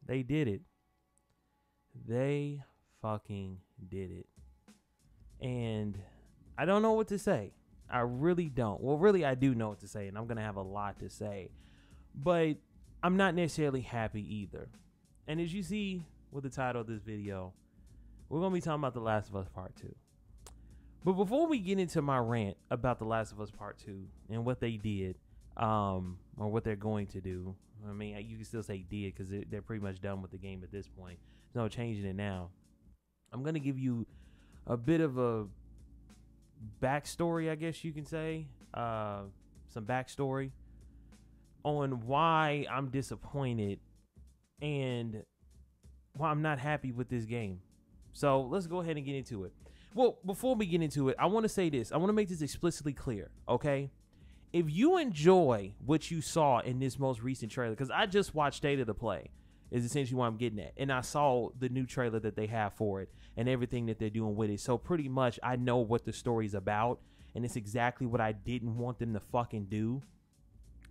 They did it. They fucking did it. And I don't know what to say. I really don't. Well, really, I do know what to say, and I'm going to have a lot to say. But I'm not necessarily happy either. And as you see with the title of this video, we're going to be talking about The Last of Us Part 2. But before we get into my rant about The Last of Us Part 2 and what they did, or what they're going to do, I mean, you can still say did because they're pretty much done with the game at this point. There's no changing it now. I'm going to give you a bit of a backstory, I guess you can say. Some backstory on why I'm disappointed and why I'm not happy with this game. So let's go ahead and get into it. Well, before we get into it, I want to say this. I want to make this explicitly clear, okay? If you enjoy what you saw in this most recent trailer, because I just watched State of the Play, is essentially what I'm getting at. And I saw the new trailer that they have for it and everything that they're doing with it. So pretty much I know what the story's about, and it's exactly what I didn't want them to fucking do.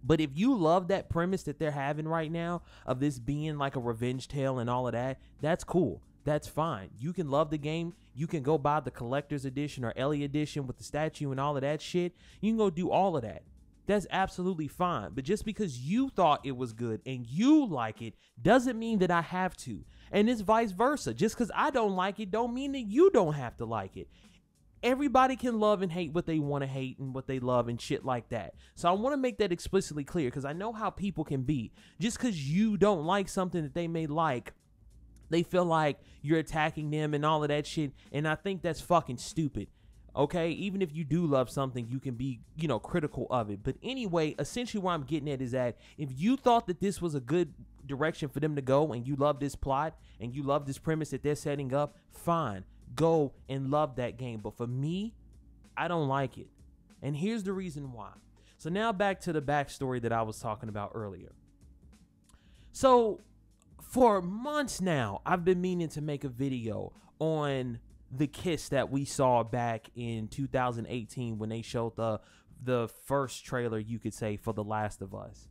But if you love that premise that they're having right now of this being like a revenge tale and all of that, that's cool. That's fine. You can love the game. You can go buy the collector's edition or Ellie edition with the statue and all of that shit. You can go do all of that. That's absolutely fine. But just because you thought it was good and you like it doesn't mean that I have to. And it's vice versa. Just because I don't like it don't mean that you don't have to like it. Everybody can love and hate what they want to hate and what they love and shit like that. So I want to make that explicitly clear because I know how people can be. Just because you don't like something that they may like, they feel like you're attacking them and all of that shit. And I think that's fucking stupid. Okay, even if you do love something, you can be, critical of it. But anyway, essentially what I'm getting at is that if you thought that this was a good direction for them to go and you love this plot and you love this premise that they're setting up, fine, go and love that game. But for me, I don't like it. And here's the reason why. So now back to the backstory that I was talking about earlier. So for months now, I've been meaning to make a video on the kiss that we saw back in 2018 when they showed the first trailer, you could say, for The Last of Us.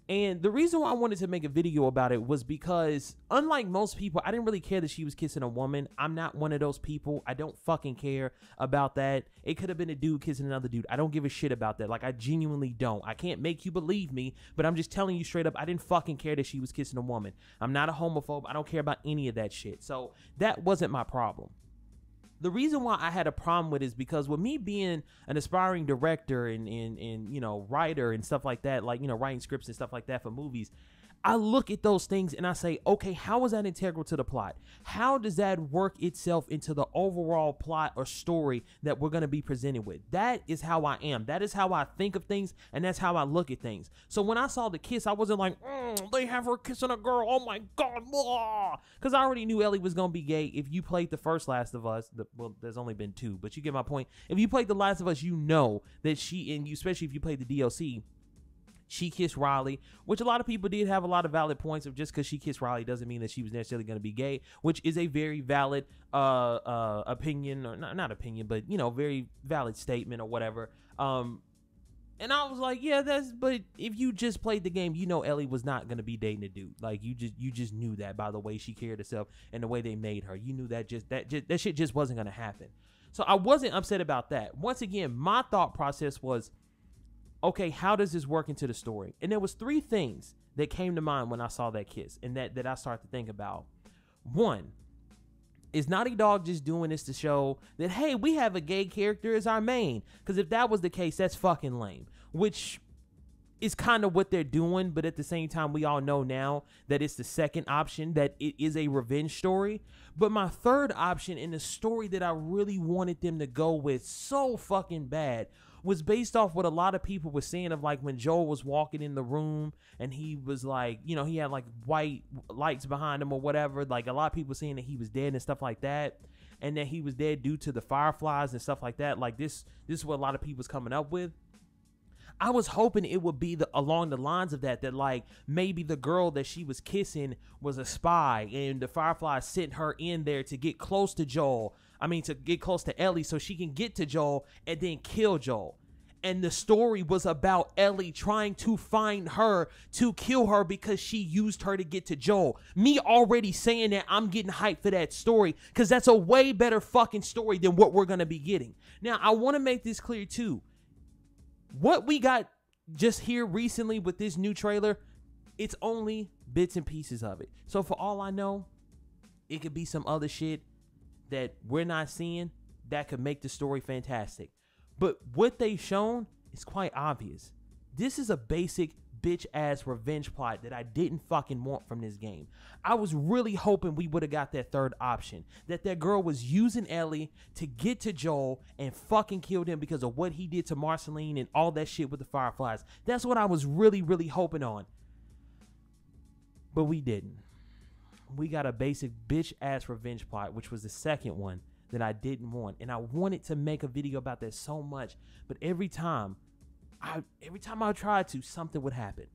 And the reason why I wanted to make a video about it was because, unlike most people, I didn't really care that she was kissing a woman. I'm not one of those people. I don't fucking care about that. It could have been a dude kissing another dude. I don't give a shit about that. Like, I genuinely don't. I can't make you believe me, but I'm just telling you straight up, I didn't fucking care that she was kissing a woman. I'm not a homophobe. I don't care about any of that shit. So that wasn't my problem. The reason why I had a problem with it is because with me being an aspiring director and writer and stuff like that, like, writing scripts and stuff like that for movies, I look at those things and I say, okay, how is that integral to the plot? How does that work itself into the overall plot or story that we're going to be presented with? That is how I am. That is how I think of things, and that's how I look at things. So when I saw the kiss, I wasn't like, they have her kissing a girl. Oh my God. Because I already knew Ellie was going to be gay. If you played the first Last of Us, well, there's only been 2, but you get my point. If you played The Last of Us, you know that she, and you, especially if you played the DLC, she kissed Riley, which a lot of people did have a lot of valid points of. Just because she kissed Riley doesn't mean that she was necessarily going to be gay, which is a very valid opinion, or not opinion, but, very valid statement or whatever. And I was like, yeah, but if you just played the game, Ellie was not going to be dating a dude. Like, you just knew that by the way she carried herself and the way they made her. You knew that shit just wasn't going to happen. So I wasn't upset about that. Once again, my thought process was, okay, how does this work into the story? And there was 3 things that came to mind when I saw that kiss and that I started to think about. One, is Naughty Dog just doing this to show that, hey, we have a gay character as our main? Because if that was the case, that's fucking lame. Which is kind of what they're doing, but at the same time, we all know now that it's the second option, that it is a revenge story. But my third option, in the story that I really wanted them to go with so fucking bad, was based off what a lot of people were saying of, like, when Joel was walking in the room and he was like, he had like white lights behind him or whatever. Like, a lot of people saying that he was dead and stuff like that, and that he was dead due to the fireflies and stuff like that. Like, this is what a lot of people was coming up with. I was hoping it would be along the lines of that like maybe the girl that she was kissing was a spy and the Fireflies sent her in there to get close to Joel. I mean, to get close to Ellie so she can get to Joel and then kill Joel. And the story was about Ellie trying to find her to kill her because she used her to get to Joel. Me already saying that, I'm getting hyped for that story because that's a way better fucking story than what we're going to be getting. Now, I want to make this clear too. What we got just here recently with this new trailer, it's only bits and pieces of it. So for all I know, it could be some other shit that we're not seeing that could make the story fantastic. But what they've shown is quite obvious. This is a basic bitch ass revenge plot that I didn't fucking want from this game. I was really hoping we would have got that third option. That girl was using Ellie to get to Joel and fucking killed him because of what he did to Marceline and all that shit with the Fireflies. That's what I was really, really hoping on. But we didn't. We got a basic bitch ass revenge plot, which was the second one that I didn't want. And I wanted to make a video about that so much, but every time I tried to, something would happen.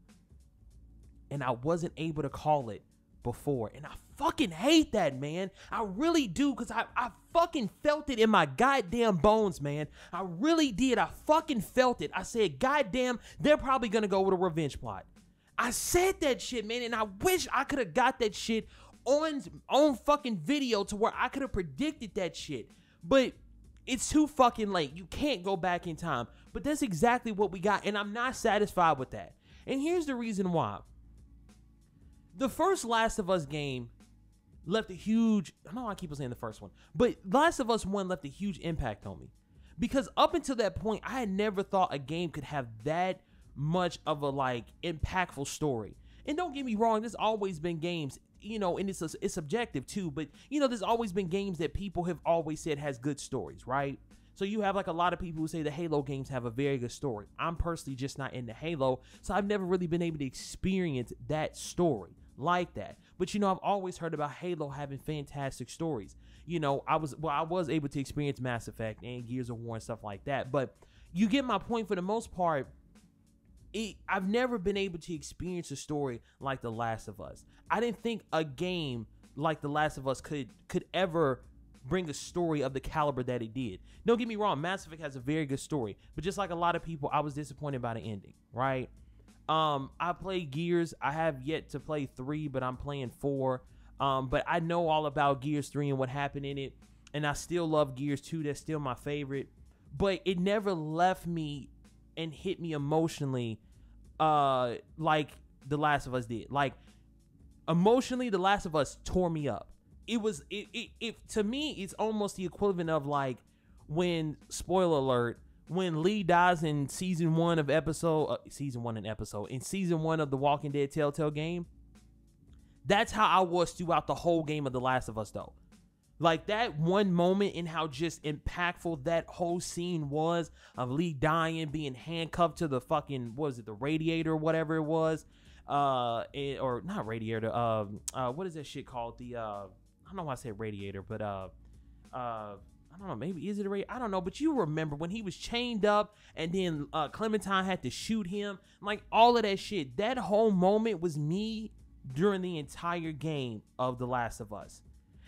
And I wasn't able to call it before. And I fucking hate that, man. I really do, because I fucking felt it in my goddamn bones, man. I really did. I fucking felt it. I said, goddamn, they're probably gonna go with a revenge plot. I said that shit, man, and I wish I could have got that shit on fucking video to where I could have predicted that shit. But it's too fucking late. You can't go back in time. But that's exactly what we got, and I'm not satisfied with that. And here's the reason why. The first Last of Us game left a huge... I know I keep saying the first one, but Last of Us 1 left a huge impact on me. Because up until that point, I had never thought a game could have that much of a, like, impactful story. And don't get me wrong, there's always been games, you know, and it's subjective too, but, you know, there's always been games that people have always said has good stories, right? So you have, like, a lot of people who say the Halo games have a very good story. I'm personally just not into Halo, so I've never really been able to experience that story like that. But, you know, I've always heard about Halo having fantastic stories. You know, I was able to experience Mass Effect and Gears of War and stuff like that, but you get my point. For the most part, I've never been able to experience a story like The Last of Us. I didn't think a game like The Last of Us could ever bring a story of the caliber that it did. Don't get me wrong, Mass Effect has a very good story, but just like a lot of people, I was disappointed by the ending, right? I played Gears. I have yet to play 3, but I'm playing 4. But I know all about Gears 3 and what happened in it, and I still love Gears 2. That's still my favorite, but it never left me and hit me emotionally like The Last of Us did. Like, emotionally, The Last of Us tore me up. It to me, it's almost the equivalent of, like, when, spoiler alert, when Lee dies in season 1 of the Walking Dead Telltale game. That's how I was throughout the whole game of The Last of Us, though. Like, that one moment and how just impactful that whole scene was of Lee dying, being handcuffed to the fucking, what was it, the radiator or whatever it was, or not radiator, what is that shit called? The, I don't know why I said radiator, but, I don't know, maybe is it a radiator? I don't know, but you remember when he was chained up and then Clementine had to shoot him, like, all of that shit. That whole moment was me during the entire game of The Last of Us.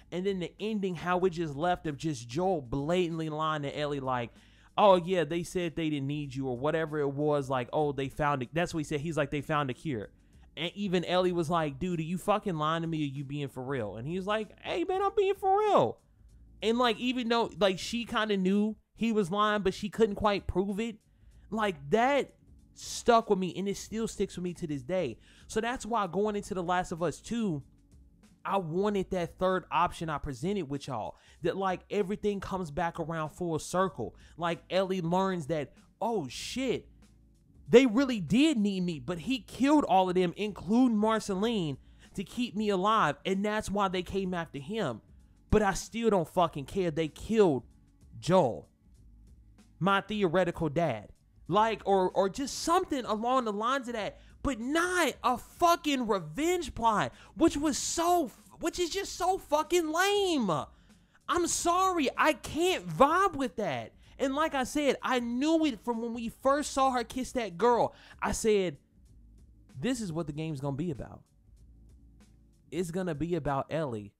And then the ending, how it just left of just Joel blatantly lying to Ellie like, oh yeah, they said they didn't need you or whatever it was, like, oh, they found it. That's what he said. He's like, they found a cure. And even Ellie was like, dude, are you fucking lying to me or you being for real? And he was like, hey man, I'm being for real. And like, even though like she kind of knew he was lying, but she couldn't quite prove it, like that stuck with me, and it still sticks with me to this day. So that's why going into The Last of Us 2, I wanted that third option I presented with y'all. That like everything comes back around full circle. Like Ellie learns that, oh shit, they really did need me, but he killed all of them, including Marceline, to keep me alive. And that's why they came after him. But I still don't fucking care. They killed Joel, my theoretical dad. Like, or just something along the lines of that. But not a fucking revenge plot, which is just so fucking lame. I'm sorry, I can't vibe with that. And like I said, I knew it from when we first saw her kiss that girl. I said, this is what the game's gonna be about. It's gonna be about Ellie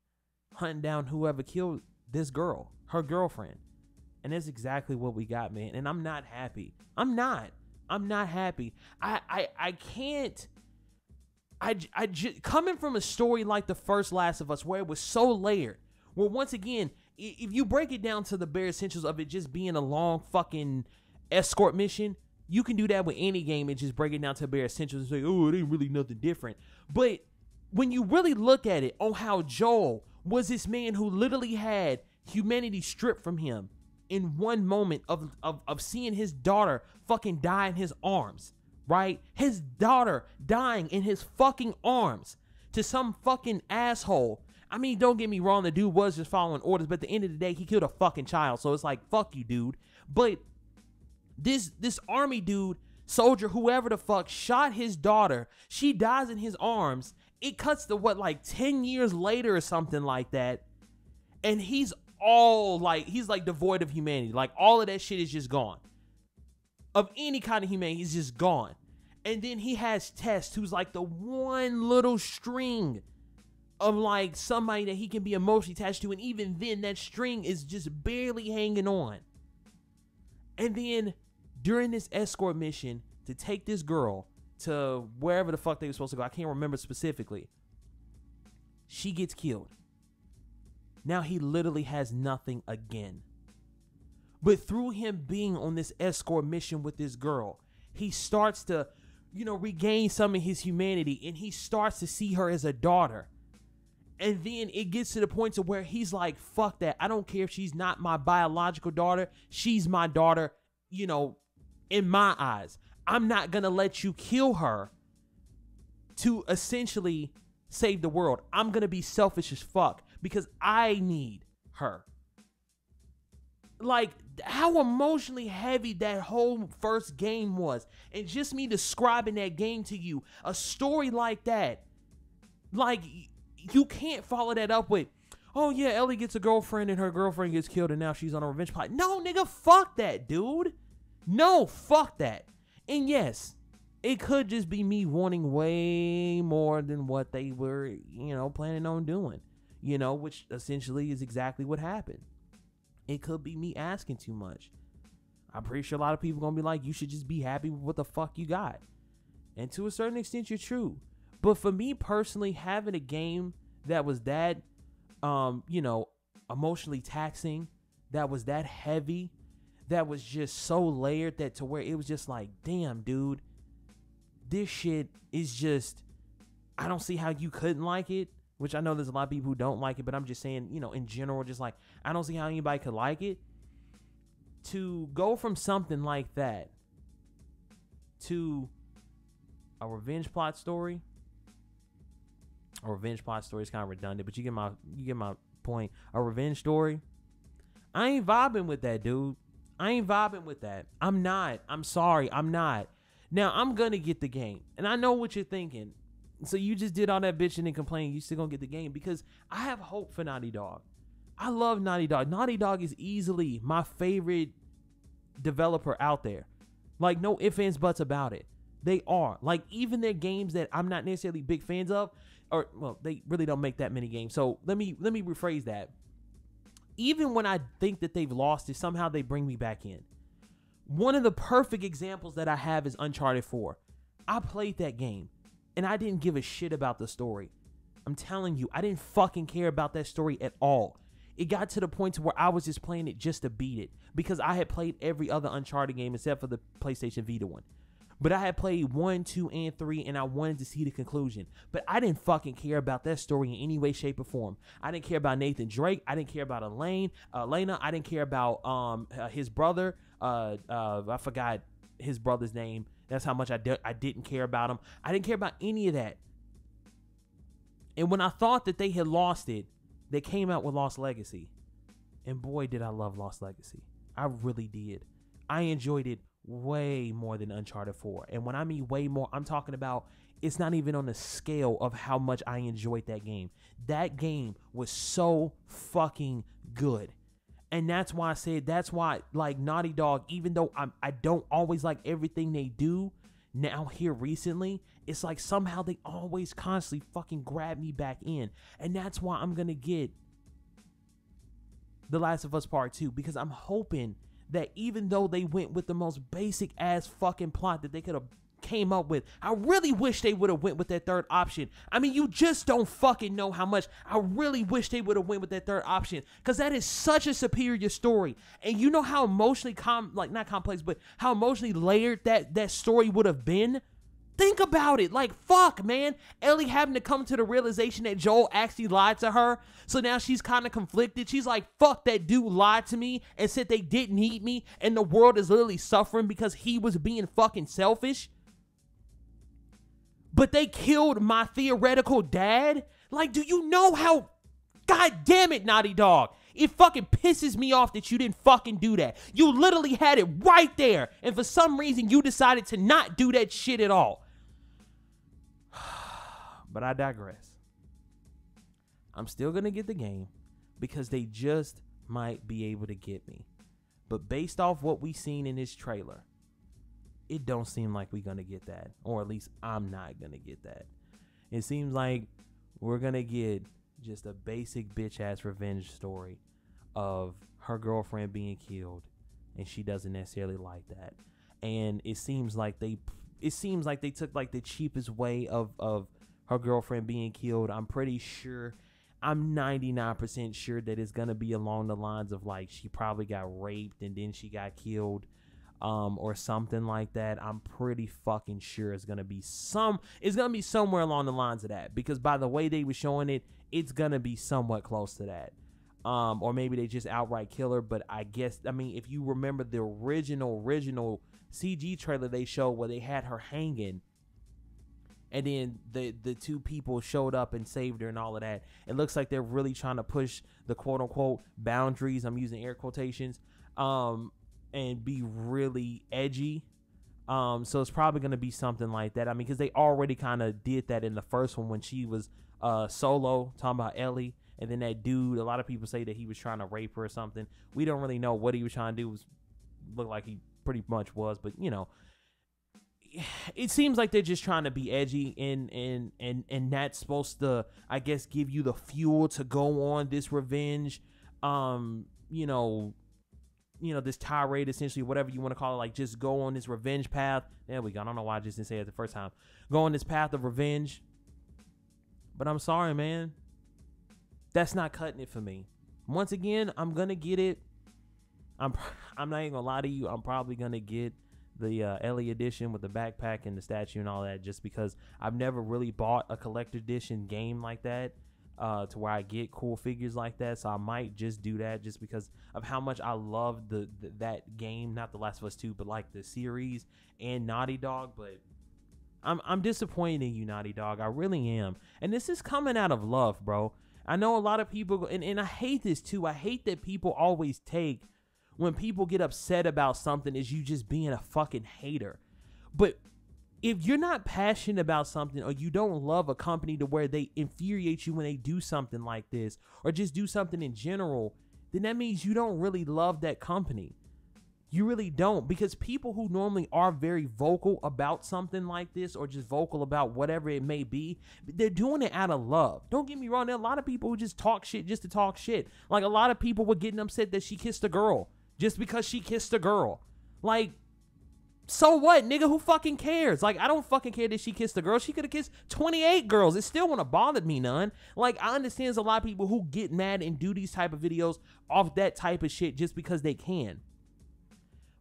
hunting down whoever killed this girl, her girlfriend. And that's exactly what we got, man. And I'm not happy. I'm not happy. I can't. Coming from a story like the first Last of Us, where it was so layered, where once again, if you break it down to the bare essentials of it just being a long fucking escort mission, you can do that with any game and just break it down to bare essentials and say, oh, it ain't really nothing different. But when you really look at it on how Joel was this man who literally had humanity stripped from him in one moment of seeing his daughter fucking die in his arms, right? His daughter dying in his fucking arms to some fucking asshole. I mean, don't get me wrong, the dude was just following orders, but at the end of the day, he killed a fucking child. So it's like, fuck you, dude. But this army dude, soldier, whoever the fuck, shot his daughter. She dies in his arms. It cuts to what, like 10 years later or something like that. And he's like devoid of humanity. Like all of that shit is just gone. Of any kind of humanity, he's just gone. And then he has Tess, who's like the one little string of like somebody that he can be emotionally attached to. And even then, that string is just barely hanging on. And then during this escort mission to take this girl to wherever the fuck they were supposed to go, I can't remember specifically, she gets killed. Now he literally has nothing again. But through him being on this escort mission with this girl, he starts to, regain some of his humanity, and he starts to see her as a daughter. And then it gets to the point to where he's like, fuck that. I don't care if she's not my biological daughter. She's my daughter, in my eyes. I'm not going to let you kill her to essentially save the world. I'm going to be selfish as fuck because I need her. Like, how emotionally heavy that whole first game was. And just me describing that game to you, a story like that, like, you can't follow that up with, oh yeah, Ellie gets a girlfriend and her girlfriend gets killed and now she's on a revenge plot. No, nigga, fuck that, dude. No, fuck that. And yes, it could just be me wanting way more than what they were, planning on doing, which essentially is exactly what happened. It could be me asking too much. I'm pretty sure a lot of people are going to be like, you should just be happy with what the fuck you got. And to a certain extent, you're true. But for me personally, having a game that was that, emotionally taxing, that was that heavy, that was just so layered that to where it was just like, damn, dude, this shit is just, I don't see how you couldn't like it, which I know there's a lot of people who don't like it, but I'm just saying, in general, just like, I don't see how anybody could like it. To go from something like that to a revenge plot story. A revenge plot story is kind of redundant, but you get my point. A revenge story. I ain't vibing with that, dude. I ain't vibing with that. I'm not. I'm sorry. I'm not. Now, I'm going to get the game. And I know what you're thinking. So you just did all that bitching and complaining. You still going to get the game. Because I have hope for Naughty Dog. I love Naughty Dog. Naughty Dog is easily my favorite developer out there. Like, no ifs, ands, buts about it. They are. Like, even their games that I'm not necessarily big fans of, or, well, they really don't make that many games. So let me rephrase that. Even when I think that they've lost it, somehow they bring me back in. One of the perfect examples that I have is Uncharted 4. I played that game, and I didn't give a shit about the story. I'm telling you, I didn't fucking care about that story at all. It got to the point to where I was just playing it just to beat it, because I had played every other Uncharted game except for the PlayStation Vita one. But I had played 1, 2, and 3, and I wanted to see the conclusion. But I didn't fucking care about that story in any way, shape, or form. I didn't care about Nathan Drake. I didn't care about Elena. I didn't care about his brother. I forgot his brother's name. That's how much I didn't care about him. I didn't care about any of that. And when I thought that they had lost it, they came out with Lost Legacy. And boy, did I love Lost Legacy. I really did. I enjoyed it way more than Uncharted 4. And when I mean way more, I'm talking about it's not even on the scale of how much I enjoyed that game. That game was so fucking good. And that's why I said, that's why, like, Naughty Dog, even though I don't always like everything they do now here recently, it's like somehow they always constantly fucking grab me back in. And that's why I'm going to get The Last of Us Part 2, because I'm hoping that even though they went with the most basic ass fucking plot that they could have came up with, I really wish they would have went with that third option. I mean, you just don't fucking know how much I really wish they would have went with that third option, because that is such a superior story. And you know how emotionally not complex, but how emotionally layered that story would have been. Think about it. Like, fuck, man. Ellie having to come to the realization that Joel actually lied to her. So now she's kind of conflicted. She's like, fuck, that dude lied to me and said they didn't eat me, and the world is literally suffering because he was being fucking selfish. But they killed my theoretical dad? Like, do you know how... God damn it, Naughty Dog. It fucking pisses me off that you didn't fucking do that. You literally had it right there. And for some reason, you decided to not do that shit at all. But I digress. I'm still going to get the game because they just might be able to get me. But based off what we seen in this trailer, it don't seem like we're going to get that. Or at least I'm not going to get that. It seems like we're going to get just a basic bitch-ass revenge story of her girlfriend being killed, and she doesn't necessarily like that. And it seems like they took like the cheapest way of her girlfriend being killed. I'm 99% sure that it's going to be along the lines of like she probably got raped and then she got killed. Or something like that. I'm pretty fucking sure it's gonna be somewhere along the lines of that, because by the way they were showing it, it's gonna be somewhat close to that. Or maybe they just outright kill her. But I mean, if you remember the original CG trailer they showed where they had her hanging, and then the two people showed up and saved her and all of that, it looks like they're really trying to push the quote unquote boundaries. I'm using air quotations. And be really edgy. So it's probably going to be something like that. I mean, because they already kind of did that in the first one when she was solo, talking about Ellie. And then that dude, a lot of people say that he was trying to rape her or something. We don't really know what he was trying to do. Looked like he pretty much was. But, you know, it seems like they're just trying to be edgy. And that's supposed to, I guess, give you the fuel to go on this revenge. This tirade, essentially, whatever you want to call it, like just go on this revenge path. There we go. I don't know why I just didn't say it the first time. Go on this path of revenge. But I'm sorry, man. That's not cutting it for me. Once again, I'm going to get it. I'm not even going to lie to you. I'm probably going to get the Ellie edition with the backpack and the statue and all that, just because I've never really bought a collector edition game like that. To where I get cool figures like that, so I might just do that just because of how much I love that game, not The Last of Us 2, but like the series and Naughty Dog. But I'm disappointed in you, Naughty Dog. I really am, and this is coming out of love, bro. I know a lot of people, and I hate this too. I hate that people always take when people get upset about something as you just being a fucking hater, but if you're not passionate about something, or you don't love a company to where they infuriate you when they do something like this, or just do something in general, then that means you don't really love that company. You really don't, because people who normally are very vocal about something like this, or just vocal about whatever it may be, they're doing it out of love. Don't get me wrong, there are a lot of people who just talk shit just to talk shit. Like, a lot of people were getting upset that she kissed a girl just because she kissed a girl. Like, so what, nigga? Who fucking cares? Like, I don't fucking care that she kissed a girl. She could have kissed 28 girls. It still wouldn't have bothered me none. Like, I understand there's a lot of people who get mad and do these type of videos off that type of shit just because they can.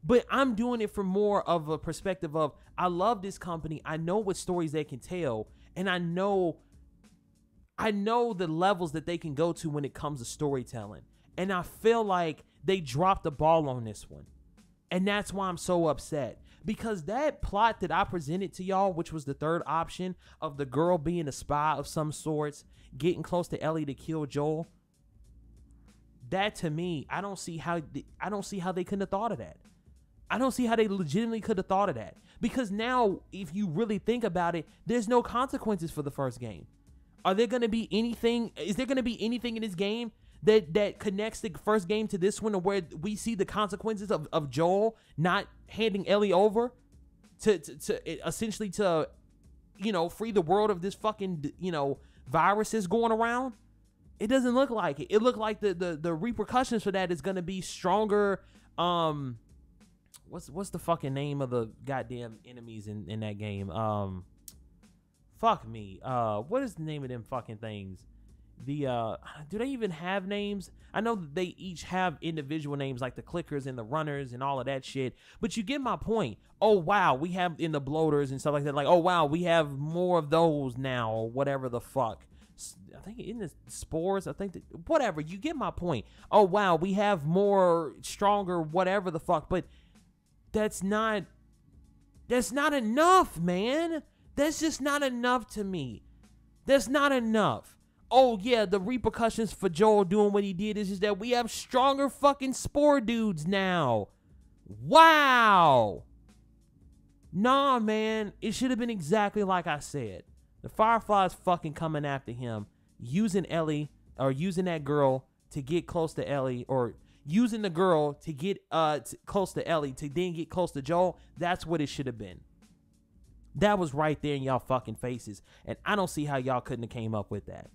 But I'm doing it from more of a perspective of, I love this company. I know what stories they can tell. And I know the levels that they can go to when it comes to storytelling. And I feel like they dropped the ball on this one. And that's why I'm so upset. Because that plot that I presented to y'all, which was the third option of the girl being a spy of some sorts, getting close to Ellie to kill Joel, that to me, I don't see how they couldn't have thought of that. I don't see how they legitimately could have thought of that. Because now, if you really think about it, there's no consequences for the first game. Is there going to be anything in this game that connects the first game to this one, where we see the consequences of Joel not handing Ellie over to essentially to, free the world of this fucking, viruses going around? It doesn't look like it. It looked like the repercussions for that is gonna be stronger. What's the fucking name of the goddamn enemies in that game? Fuck me. What is the name of them fucking things? Do they even have names? I know that they each have individual names, like the clickers and the runners and all of that shit. But you get my point. Oh wow, we have in the bloaters and stuff like that. Like, oh wow, we have more of those now, or whatever the fuck. I think in the spores, I think that, whatever. You get my point. Oh wow, we have more stronger, whatever the fuck. But that's not enough, man. That's just not enough to me. That's not enough. Oh yeah, the repercussions for Joel doing what he did is just that we have stronger fucking spore dudes now. Wow. Nah, man. It should have been exactly like I said. The Firefly's fucking coming after him, using Ellie, or using that girl to get close to Ellie, or using the girl to get close to Ellie to then get close to Joel. That's what it should have been. That was right there in y'all fucking faces. And I don't see how y'all couldn't have came up with that.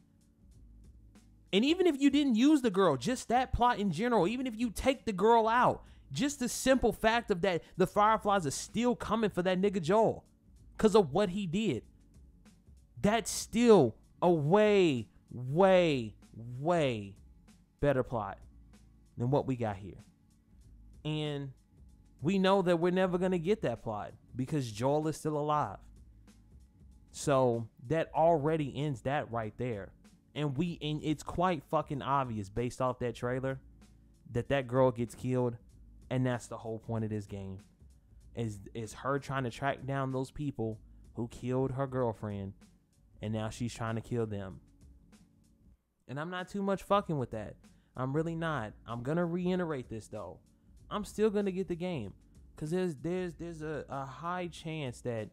And even if you didn't use the girl, just that plot in general, even if you take the girl out, just the simple fact of that the Fireflies are still coming for that nigga Joel because of what he did. That's still a way, way, way better plot than what we got here. And we know that we're never going to get that plot because Joel is still alive. So that already ends that right there. And it's quite fucking obvious based off that trailer that girl gets killed. And that's the whole point of this game. Is her trying to track down those people who killed her girlfriend. And now she's trying to kill them. And I'm not too much fucking with that. I'm really not. I'm going to reiterate this though. I'm still going to get the game. Because there's a high chance that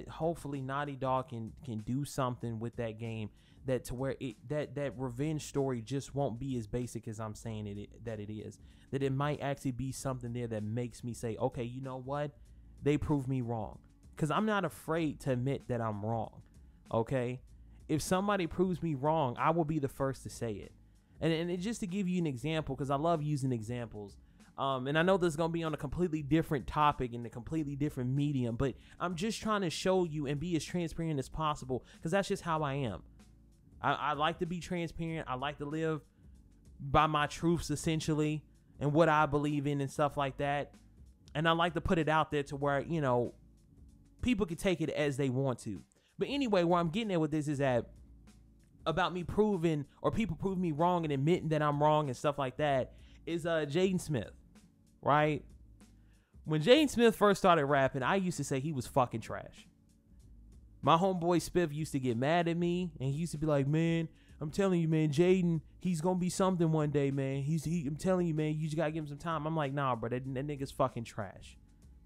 hopefully Naughty Dog can do something with that game. That to where that revenge story just won't be as basic as I'm saying that it is. That it might actually be something there that makes me say, okay, you know what? They proved me wrong. Because I'm not afraid to admit that I'm wrong. Okay? If somebody proves me wrong, I will be the first to say it. And just to give you an example, because I love using examples. And I know this is going to be on a completely different topic and a completely different medium. But I'm just trying to show you and be as transparent as possible. Because that's just how I am. I like to be transparent. I like to live by my truths, essentially, and what I believe in and stuff like that. And I like to put it out there to where, you know, people can take it as they want to. But anyway, where I'm getting at with this is that about me proving, or people prove me wrong and admitting that I'm wrong and stuff like that, is Jaden Smith, right? When Jaden Smith first started rapping, I used to say he was fucking trash. My homeboy Spiff used to get mad at me, and he used to be like, man, I'm telling you, man, Jaden, he's going to be something one day, man. I'm telling you, man, you just got to give him some time. I'm like, nah, bro, that nigga's fucking trash.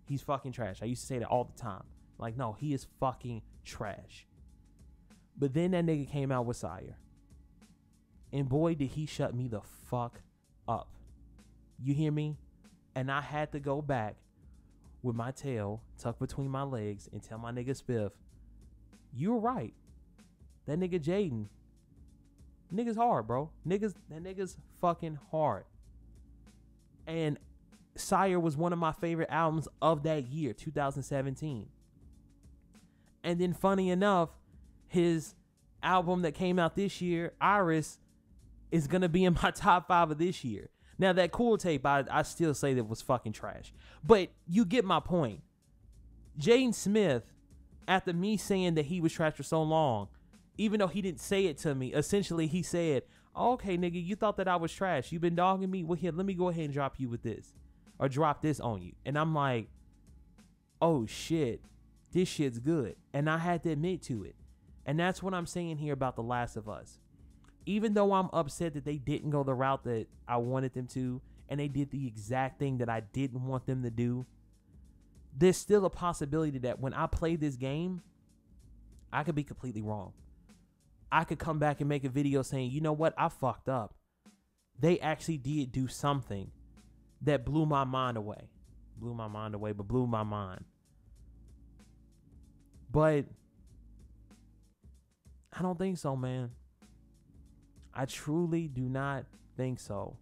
He's fucking trash. I used to say that all the time. Like, no, he is fucking trash. But then that nigga came out with Sire. And boy, did he shut me the fuck up. You hear me? And I had to go back with my tail tucked between my legs and tell my nigga Spiff, you were right. That nigga Jaden, nigga's hard, bro. That nigga's fucking hard. And Sire was one of my favorite albums of that year, 2017. And then funny enough, his album that came out this year, Iris, is going to be in my top 5 of this year. Now that Cool Tape, I still say that was fucking trash. But you get my point. Jaden Smith, after me saying that he was trash for so long, even though he didn't say it to me, essentially he said, oh, okay, nigga, you thought that I was trash. You've been dogging me. Well, here, let me go ahead and drop you with this. Or drop this on you. And I'm like, oh, shit. This shit's good. And I had to admit to it. And that's what I'm saying here about The Last of Us. Even though I'm upset that they didn't go the route that I wanted them to, and they did the exact thing that I didn't want them to do, there's still a possibility that when I play this game, I could be completely wrong. I could come back and make a video saying, you know what, I fucked up. They actually did do something that blew my mind away. Blew my mind. But I don't think so, man. I truly do not think so.